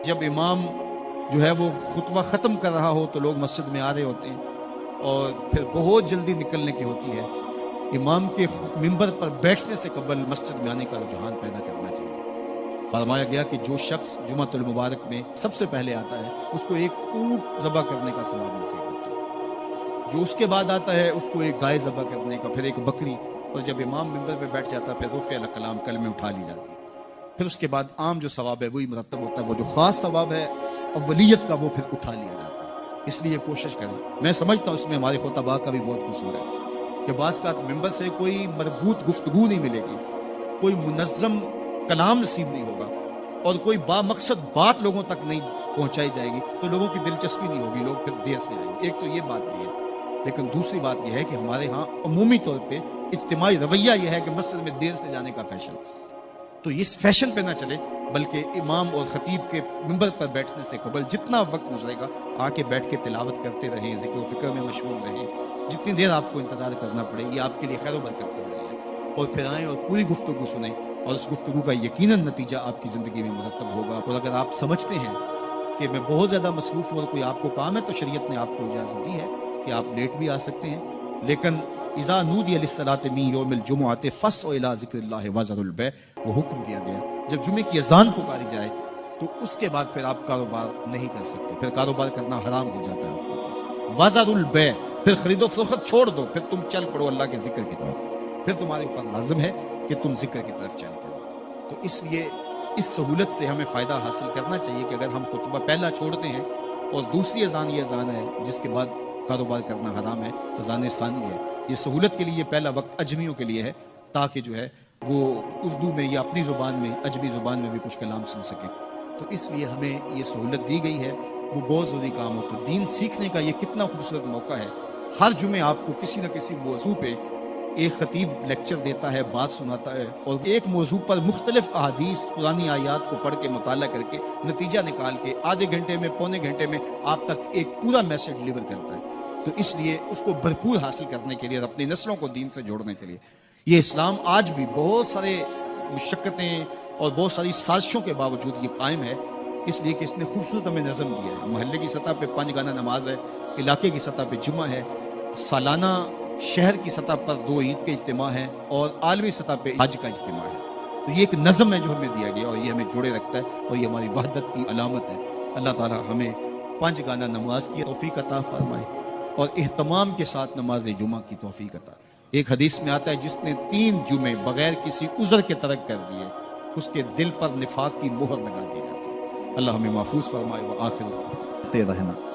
جب امام جو ہے وہ خطبہ ختم کر رہا ہو تو لوگ مسجد میں آ رہے ہوتے ہیں اور پھر بہت جلدی نکلنے کی ہوتی ہے. امام کے منبر پر بیٹھنے سے قبل مسجد میں آنے کا رجحان پیدا کرنا چاہیے. فرمایا گیا کہ جو شخص جمعۃ المبارک میں سب سے پہلے آتا ہے اس کو ایک اونٹ ذبح کرنے کا ثواب نصیب ہوتا ہے. جو اس کے بعد آتا ہے اس کو ایک گائے ذبح کرنے کا، پھر ایک بکری، اور جب امام منبر پہ بیٹھ جاتا ہے پھر رفع الکلام کلمے اٹھا لی جاتی ہے. پھر اس کے بعد عام جو ثواب ہے وہی مرتب ہوتا ہے. وہ جو خاص ثواب ہے اولیت کا وہ پھر اٹھا لیا جاتا ہے. اس لیے کوشش کریں. میں سمجھتا ہوں اس میں ہمارے خطباء کا بھی بہت قصور ہے کہ بعض کا ممبر سے کوئی مربوط گفتگو نہیں ملے گی، کوئی منظم کلام نصیب نہیں ہوگا، اور کوئی با مقصد بات لوگوں تک نہیں پہنچائی جائے گی تو لوگوں کی دلچسپی نہیں ہوگی، لوگ پھر دیر سے آئیں گے. ایک تو یہ بات بھی ہے. لیکن دوسری بات یہ ہے کہ ہمارے ہاں عمومی طور پہ اجتماعی رویہ یہ ہے کہ مسجد میں دیر سے جانے کا فیشن. تو اس فیشن پہ نہ چلے، بلکہ امام اور خطیب کے منبر پر بیٹھنے سے قبل جتنا وقت گزرے گا آ کے بیٹھ کے تلاوت کرتے رہیں، ذکر و فکر میں مشغول رہیں. جتنی دیر آپ کو انتظار کرنا پڑے یہ آپ کے لیے خیر و برکت کر رہی ہے. اور پھر آئیں اور پوری گفتگو سنیں، اور اس گفتگو کا یقیناً نتیجہ آپ کی زندگی میں مرتب ہوگا. اور اگر آپ سمجھتے ہیں کہ میں بہت زیادہ مصروف ہوں اور کوئی آپ کو کام ہے تو شریعت نے آپ کو اجازت دی ہے کہ آپ لیٹ بھی آ سکتے ہیں. لیکن اذا نودی للصلاۃ من یوم الجمعۃ فاسعوا الی ذکر اللہ وذروا البیع، وہ حکم دیا گیا جب جمعے کی اذان پکاری جائے تو اس کے بعد پھر آپ کاروبار نہیں کر سکتے، پھر کاروبار کرنا حرام ہو جاتا ہے. وذروا البیع، پھر خرید و فروخت چھوڑ دو، پھر تم چل پڑو اللہ کے ذکر کی طرف. پھر تمہارے اوپر لازم ہے کہ تم ذکر کی طرف چل پڑو. تو اس لیے اس سہولت سے ہمیں فائدہ حاصل کرنا چاہیے کہ اگر ہم خطبہ پہلا چھوڑتے ہیں اور دوسری اذان یہ اذان ہے جس کے بعد کاروبار کرنا حرام ہے، اذان ثانی ہے، یہ سہولت کے لیے یہ پہلا وقت اجمیوں کے لیے ہے تاکہ جو ہے وہ اردو میں یا اپنی زبان میں اجمی زبان میں بھی کچھ کلام سن سکیں. تو اس لیے ہمیں یہ سہولت دی گئی ہے، وہ بہت ضروری کام ہو. تو دین سیکھنے کا یہ کتنا خوبصورت موقع ہے. ہر جمعے آپ کو کسی نہ کسی موضوع پہ ایک خطیب لیکچر دیتا ہے، بات سناتا ہے، اور ایک موضوع پر مختلف احادیث پرانی آیات کو پڑھ کے مطالعہ کر کے نتیجہ نکال کے آدھے گھنٹے میں پونے گھنٹے میں آپ تک ایک پورا میسج ڈلیور کرتا ہے. تو اس لیے اس کو بھرپور حاصل کرنے کے لیے اور اپنی نسلوں کو دین سے جوڑنے کے لیے یہ اسلام آج بھی بہت سارے مشقتیں اور بہت ساری سازشوں کے باوجود یہ قائم ہے، اس لیے کہ اس نے خوبصورت ہمیں نظم دیا ہے. محلے کی سطح پہ 5 گانا نماز ہے، علاقے کی سطح پہ جمعہ ہے، سالانہ شہر کی سطح پر 2 عید کے اجتماع ہیں، اور عالمی سطح پہ حج کا اجتماع ہے. تو یہ ایک نظم ہے جو ہمیں دیا گیا اور یہ ہمیں جوڑے رکھتا ہے اور یہ ہماری وحدت کی علامت ہے. اللہ تعالی ہمیں 5 گانا نماز کی توفیق عطا فرمائے اور اہتمام کے ساتھ نماز جمعہ کی توفیق عطا. ایک حدیث میں آتا ہے جس نے 3 جمعے بغیر کسی عذر کے ترک کر دیے اس کے دل پر نفاق کی مہر لگا دی جاتی ہے. اللہ ہمیں محفوظ فرمائے. وآخر رہنا.